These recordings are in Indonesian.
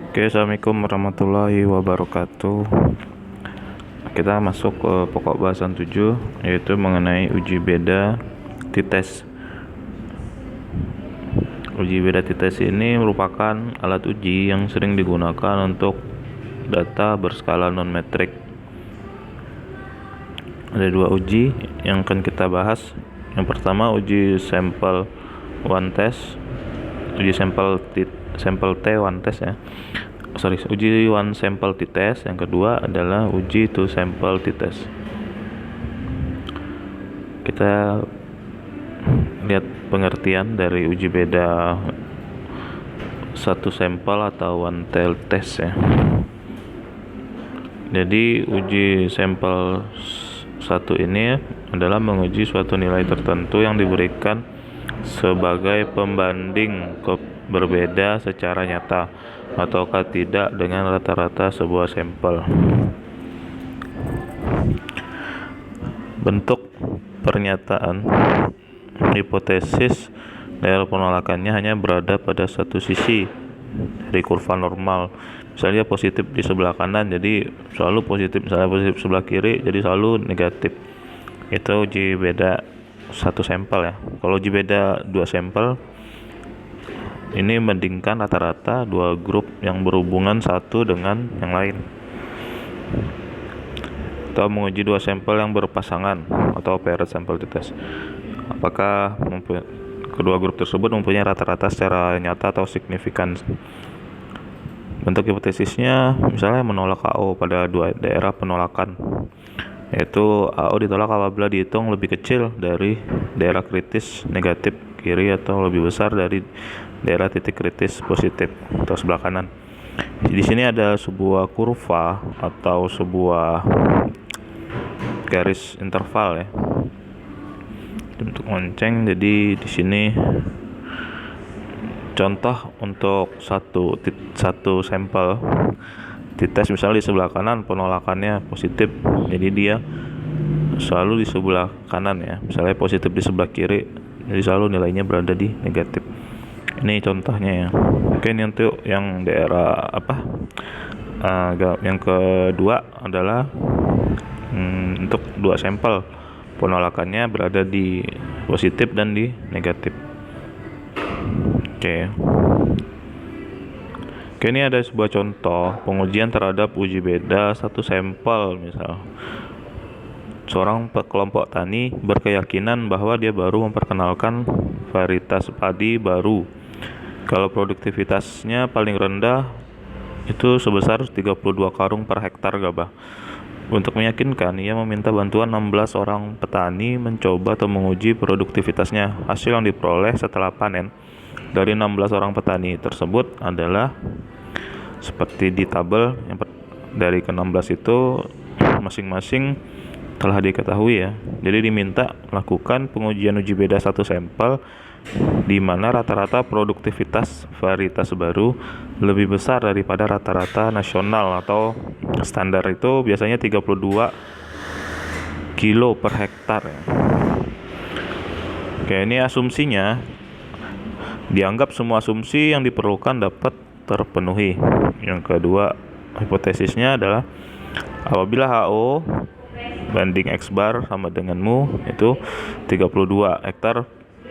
Oke, assalamualaikum warahmatullahi wabarakatuh. Kita masuk ke pokok bahasan 7, yaitu mengenai uji beda t-test. Uji beda t-test ini merupakan alat uji yang sering digunakan untuk data berskala non-metrik. Ada dua uji yang akan kita bahas. Yang pertama uji sampel one test, uji sampel T1 test ya. Uji one sample t-test. Yang kedua adalah uji two sample t-test. Kita lihat pengertian dari uji beda satu sampel atau one tail test ya. Jadi uji sampel satu ini adalah menguji suatu nilai tertentu yang diberikan sebagai pembanding berbeda secara nyata ataukah tidak dengan rata-rata sebuah sampel. Bentuk pernyataan hipotesis daerah penolakannya hanya berada pada satu sisi dari kurva normal. Misalnya positif di sebelah kanan, jadi selalu positif. Misalnya positif sebelah kiri, jadi selalu negatif. Itu uji beda satu sampel ya. Kalau uji beda dua sampel, ini membandingkan rata-rata dua grup yang berhubungan satu dengan yang lain. Atau menguji dua sampel yang berpasangan atau paired sample t-test. Apakah kedua grup tersebut mempunyai rata-rata secara nyata atau signifikan. Bentuk hipotesisnya misalnya menolak AO pada dua daerah penolakan, yaitu AO ditolak apabila dihitung lebih kecil dari daerah kritis negatif kiri atau lebih besar dari daerah titik kritis positif atau sebelah kanan. Di sini ada sebuah kurva atau sebuah garis interval ya, bentuk lonceng. Jadi di sini contoh untuk satu sampel t-test, misalnya di sebelah kanan penolakannya positif, jadi dia selalu di sebelah kanan ya. Misalnya positif di sebelah kiri, jadi selalu nilainya berada di negatif. Ini contohnya ya. Oke, ini untuk yang daerah yang kedua adalah untuk dua sampel penolakannya berada di positif dan di negatif. Oke, ini ada sebuah contoh pengujian terhadap uji beda satu sampel. Misal seorang kelompok tani berkeyakinan bahwa dia baru memperkenalkan varietas padi baru. Kalau produktivitasnya paling rendah itu sebesar 32 karung per hektar gabah. Untuk meyakinkan, ia meminta bantuan 16 orang petani mencoba atau menguji produktivitasnya. Hasil yang diperoleh setelah panen dari 16 orang petani tersebut adalah seperti di tabel yang dari ke-16 itu masing-masing telah diketahui ya. Jadi diminta melakukan pengujian uji beda satu sampel di mana rata-rata produktivitas varietas baru lebih besar daripada rata-rata nasional atau standar itu biasanya 32 kilo per hektar ya. Oke, ini asumsinya dianggap semua asumsi yang diperlukan dapat terpenuhi. Yang kedua, hipotesisnya adalah apabila HO banding X bar sama dengan mu itu 32 hektar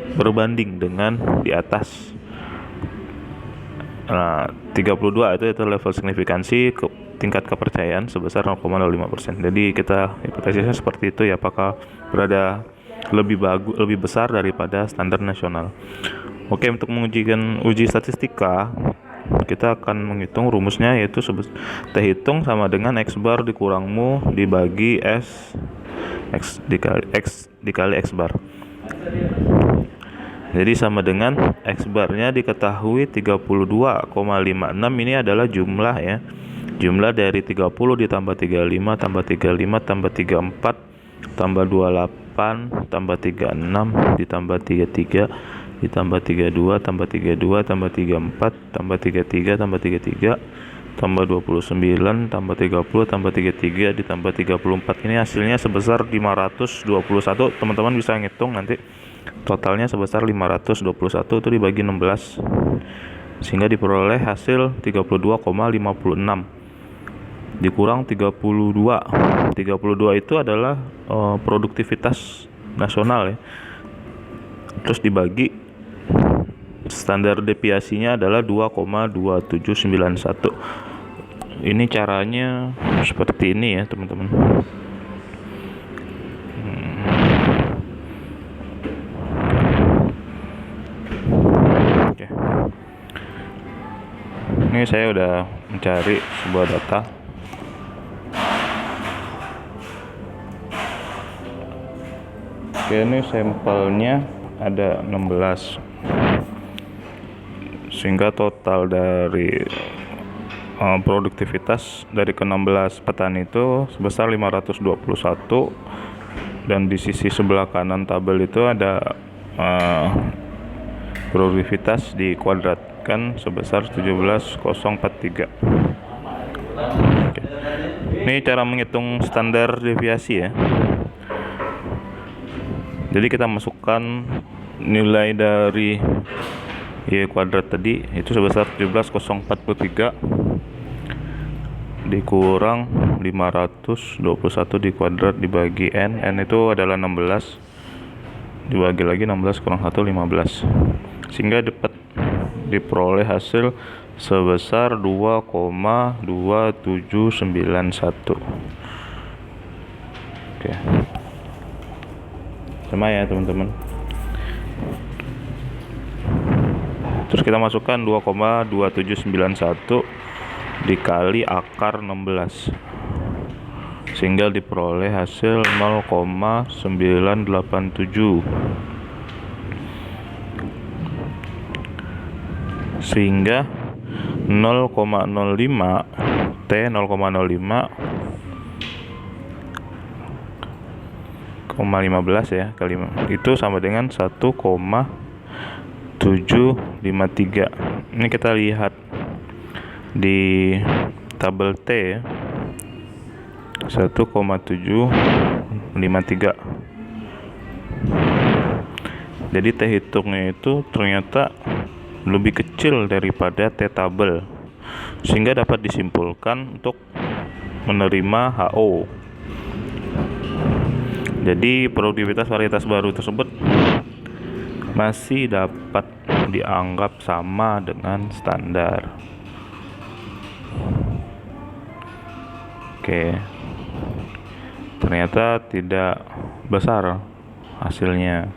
berbanding dengan di atas. Nah, 32 itu level signifikansi tingkat kepercayaan sebesar 0,05%. Jadi kita hipotesisnya seperti itu ya, apakah berada lebih besar daripada standar nasional. Oke, untuk mengujikan uji statistika kita akan menghitung rumusnya, yaitu T hitung sama dengan X bar dikurang mu dibagi X dikali X bar. Jadi sama dengan X barnya diketahui 32,56. Ini adalah jumlah ya. Jumlah dari 30 ditambah 35 tambah 35 tambah 34 tambah 28 tambah 36 ditambah 33 ditambah 32 tambah 32 tambah 34 tambah 33 tambah 33 tambah 29 tambah 30 tambah 33 ditambah 34. Ini hasilnya sebesar 521. Teman-teman bisa ngitung nanti totalnya sebesar 521 itu dibagi 16. sehingga diperoleh hasil 32,56 dikurang 32 itu adalah produktivitas nasional ya. Terus dibagi, standar deviasinya adalah 2,2791. Ini caranya seperti ini ya teman-teman. Oke. Ini saya udah mencari sebuah data. Oke, ini sampelnya ada 16, sehingga total dari produktivitas dari ke-16 petani itu sebesar 521, dan di sisi sebelah kanan tabel itu ada produktivitas dikuadratkan sebesar 17.043. Oke. Ini cara menghitung standar deviasi ya. Jadi kita masukkan nilai dari Y kuadrat tadi itu sebesar 17.043 dikurang 521 dikuadrat dibagi N itu adalah 16, dibagi lagi 16 kurang 1 15, sehingga dapat diperoleh hasil sebesar 2,2791. Oke. Sama ya teman-teman. Terus kita masukkan 2,2791 dikali akar 16, sehingga diperoleh hasil 0,987, sehingga 0,05 T 0,05 0,15 ya kali itu sama dengan 1,753. Ini kita lihat di tabel T ya, 1,753. Jadi T hitungnya itu ternyata lebih kecil daripada T tabel, sehingga dapat disimpulkan untuk menerima HO. Jadi produktivitas varietas baru tersebut masih dapat dianggap sama dengan standar. Oke, ternyata tidak besar hasilnya.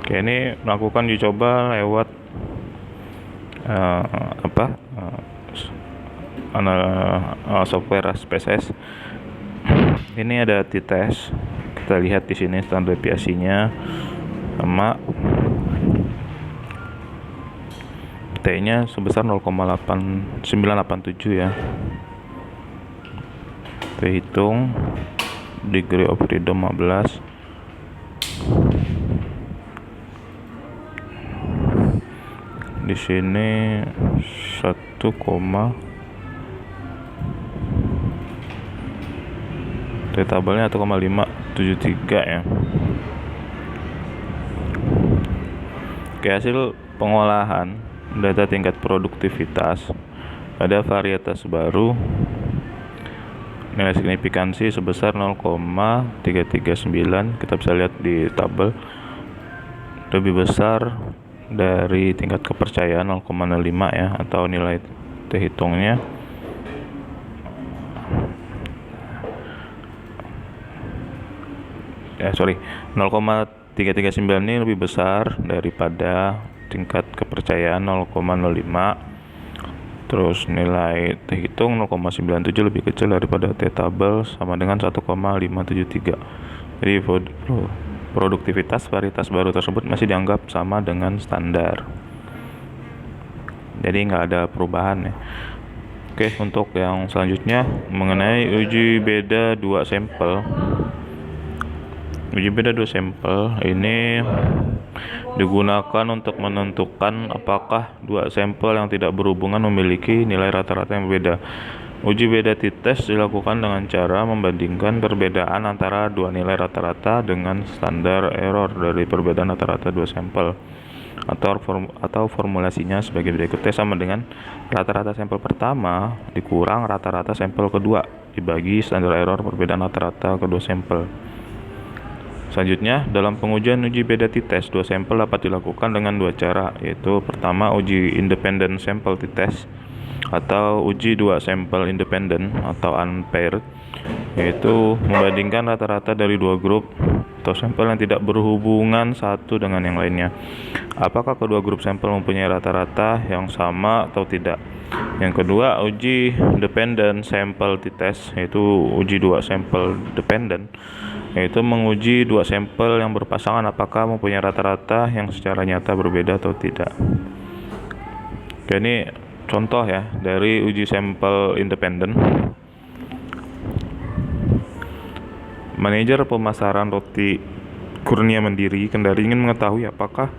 Oke, ini melakukan uji coba lewat software SPSS. Ini ada t-test. Kita lihat di sini standar deviasinya sama T-nya sebesar 0,8987 ya. Kita hitung degree of freedom 15. Di sini 1, T tabelnya 1,573 ya. Oke, hasil pengolahan data tingkat produktivitas pada varietas baru, nilai signifikansi sebesar 0,339. Kita bisa lihat di tabel, lebih besar dari tingkat kepercayaan 0,05 ya, atau nilai T hitungnya ya 0,339 ini lebih besar daripada tingkat kepercayaan 0,05. Terus nilai T hitung 0,97 lebih kecil daripada T tabel sama dengan 1,573. Jadi produktivitas varietas baru tersebut masih dianggap sama dengan standar. Jadi nggak ada perubahan ya. Oke, untuk yang selanjutnya mengenai uji beda 2 sampel. Uji beda 2 sampel ini digunakan untuk menentukan apakah 2 sampel yang tidak berhubungan memiliki nilai rata-rata yang berbeda. Uji beda t-test dilakukan dengan cara membandingkan perbedaan antara dua nilai rata-rata dengan standar error dari perbedaan rata-rata dua sampel, atau formulasinya sebagai berikut. T sama dengan rata-rata sampel pertama dikurang rata-rata sampel kedua dibagi standar error perbedaan rata-rata kedua sampel. Selanjutnya, dalam pengujian uji beda t-test, dua sampel dapat dilakukan dengan dua cara, yaitu pertama uji independent sample t-test atau uji dua sampel independen atau unpaired, yaitu membandingkan rata-rata dari dua grup atau sampel yang tidak berhubungan satu dengan yang lainnya. Apakah kedua grup sampel mempunyai rata-rata yang sama atau tidak? Yang kedua, uji dependent sample t-test, yaitu uji dua sampel dependen, yaitu menguji dua sampel yang berpasangan apakah mempunyai rata-rata yang secara nyata berbeda atau tidak. Oke, ini contoh ya dari uji sampel independen. Manajer pemasaran roti Kurnia Mandiri Kendari ingin mengetahui apakah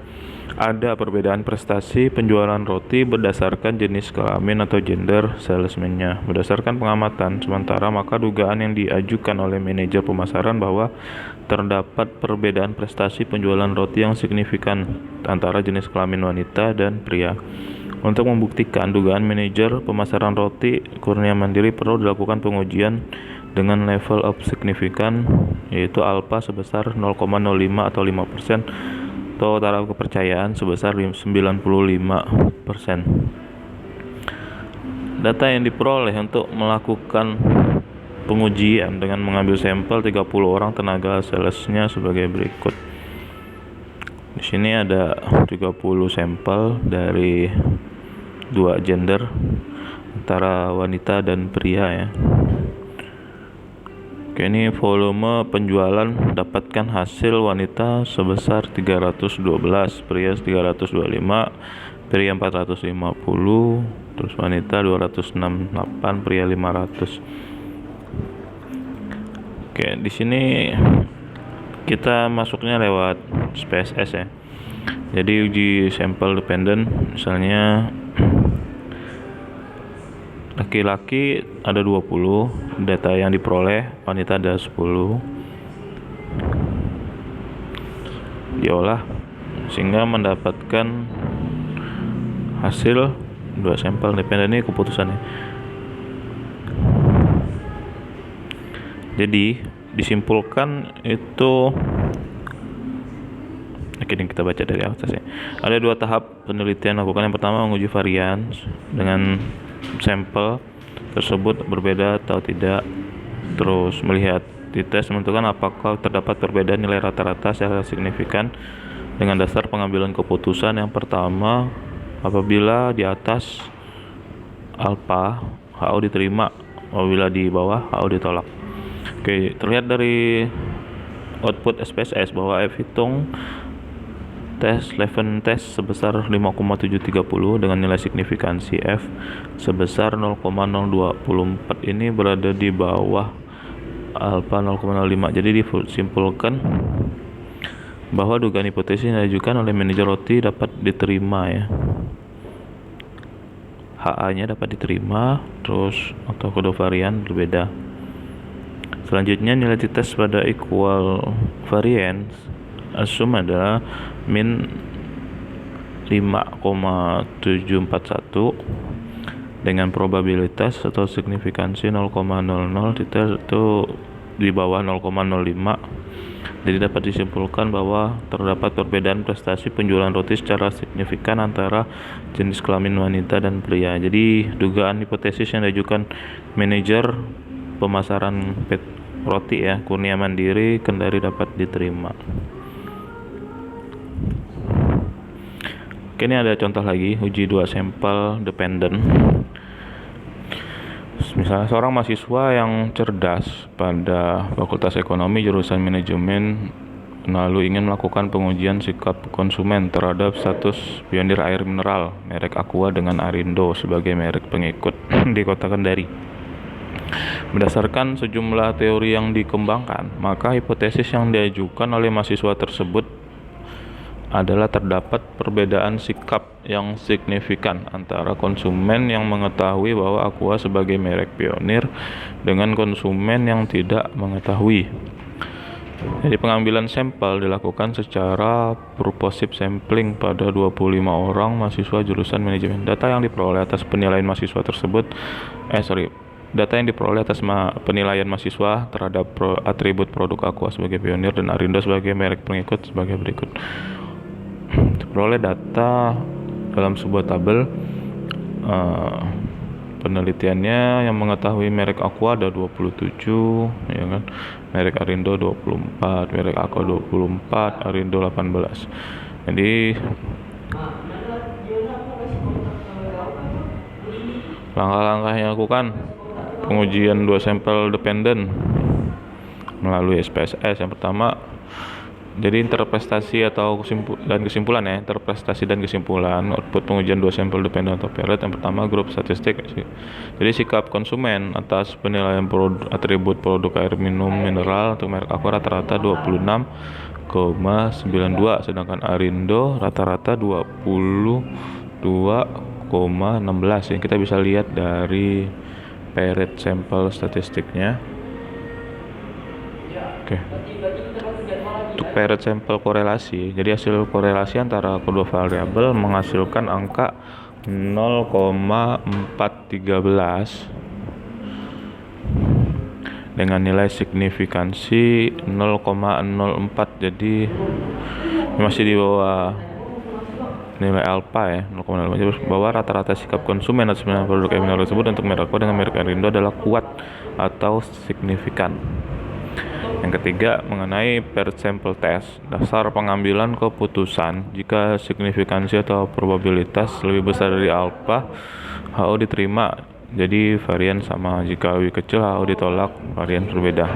ada perbedaan prestasi penjualan roti berdasarkan jenis kelamin atau gender salesman-nya. Berdasarkan pengamatan sementara, maka dugaan yang diajukan oleh manajer pemasaran bahwa terdapat perbedaan prestasi penjualan roti yang signifikan antara jenis kelamin wanita dan pria. Untuk membuktikan dugaan manajer pemasaran roti Kurnia Mandiri perlu dilakukan pengujian dengan level of signifikan, yaitu alpha sebesar 0,05 atau 5%, atau taraf kepercayaan sebesar 95%. Data yang diperoleh untuk melakukan pengujian dengan mengambil sampel 30 orang tenaga salesnya sebagai berikut. Di sini ada 30 sampel dari dua gender antara wanita dan pria ya. Oke, ini volume penjualan dapatkan hasil wanita sebesar 312, pria 325, pria 450, terus wanita 268, pria 500. Oke, di sini kita masuknya lewat SPSS ya. Jadi uji sampel dependent, misalnya laki-laki ada 20, data yang diperoleh, wanita ada 10. Diolah sehingga mendapatkan hasil dua sampel independen. Ini keputusannya. Jadi disimpulkan itu, ini kita baca dari atas ya. Ada dua tahap penelitian lakukan. Yang pertama menguji varian dengan sampel tersebut berbeda atau tidak, terus melihat t-test menentukan apakah terdapat perbedaan nilai rata-rata secara signifikan dengan dasar pengambilan keputusan. Yang pertama, apabila di atas alpha HO diterima, apabila di bawah HO ditolak. Oke, terlihat dari output SPSS bahwa F hitung tes Leven tes sebesar 5,730 dengan nilai signifikansi F sebesar 0,024. Ini berada di bawah alpha 0,05. Jadi disimpulkan bahwa dugaan hipotesis yang diajukan oleh manajer roti dapat diterima ya. HA-nya dapat diterima, terus atau kode varian berbeda. Selanjutnya nilai t-test pada equal variance assume adalah min 5,741 dengan probabilitas atau signifikansi 0,00, t-test itu di bawah 0,05. Jadi dapat disimpulkan bahwa terdapat perbedaan prestasi penjualan roti secara signifikan antara jenis kelamin wanita dan pria. Jadi dugaan hipotesis yang diajukan manajer pemasaran roti ya Kurnia Mandiri Kendari dapat diterima. Oke, ini ada contoh lagi uji dua sampel dependen. Misalnya seorang mahasiswa yang cerdas pada Fakultas Ekonomi jurusan Manajemen lalu ingin melakukan pengujian sikap konsumen terhadap status pionir air mineral merek Aqua dengan Arindo sebagai merek pengikut di Kota Kendari. Berdasarkan sejumlah teori yang dikembangkan, maka hipotesis yang diajukan oleh mahasiswa tersebut adalah terdapat perbedaan sikap yang signifikan antara konsumen yang mengetahui bahwa Aqua sebagai merek pionir dengan konsumen yang tidak mengetahui. Jadi pengambilan sampel dilakukan secara purposive sampling pada 25 orang mahasiswa jurusan manajemen. Data yang diperoleh atas penilaian mahasiswa tersebut Data yang diperoleh atas penilaian mahasiswa terhadap atribut produk Aqua sebagai pionir dan Arindo sebagai merek pengikut sebagai berikut. Diperoleh data dalam sebuah tabel. Penelitiannya yang mengetahui merek Aqua ada 27, ya kan. Merek Arindo 24, merek Aqua 24, Arindo 18. Jadi langkah-langkah yang dilakukan: pengujian 2 sampel dependen melalui SPSS. Yang pertama, jadi interpretasi atau kesimpulan ya, interpretasi dan kesimpulan output pengujian 2 sampel dependen atau PRT. Yang pertama, grup statistik. Jadi sikap konsumen atas penilaian atribut produk air minum mineral untuk merek Aqua rata-rata 26,92, sedangkan Arindo rata-rata 22,16. Yang kita bisa lihat dari PRT sampel statistiknya. Oke. Untuk PRT sampel korelasi, jadi hasil korelasi antara kedua variabel menghasilkan angka 0,413 dengan nilai signifikansi 0,04. Jadi masih di bawah nilai alpha ya, 0,05. Jadi bahwa rata-rata sikap konsumen atas produk mineral tersebut untuk merek Aqua dengan merek Arindo adalah kuat atau signifikan. Yang ketiga, mengenai paired sample test, dasar pengambilan keputusan. Jika signifikansi atau probabilitas lebih besar dari alpha, HO diterima, jadi varian sama. Jika lebih kecil, HO ditolak, varian berbeda.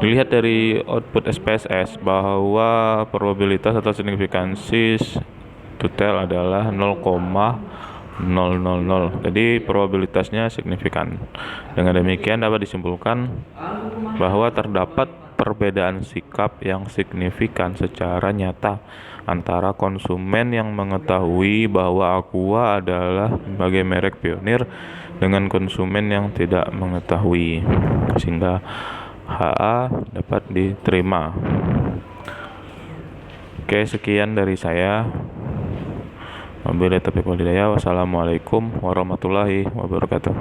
Dilihat dari output SPSS bahwa probabilitas atau signifikansi total adalah 0,000. Jadi probabilitasnya signifikan. Dengan demikian dapat disimpulkan bahwa terdapat perbedaan sikap yang signifikan secara nyata antara konsumen yang mengetahui bahwa Aqua adalah sebagai merek pionir dengan konsumen yang tidak mengetahui, sehingga HA dapat diterima. Oke, sekian dari saya. Wabillahi taufiq wal hidayah. Wassalamualaikum warahmatullahi wabarakatuh.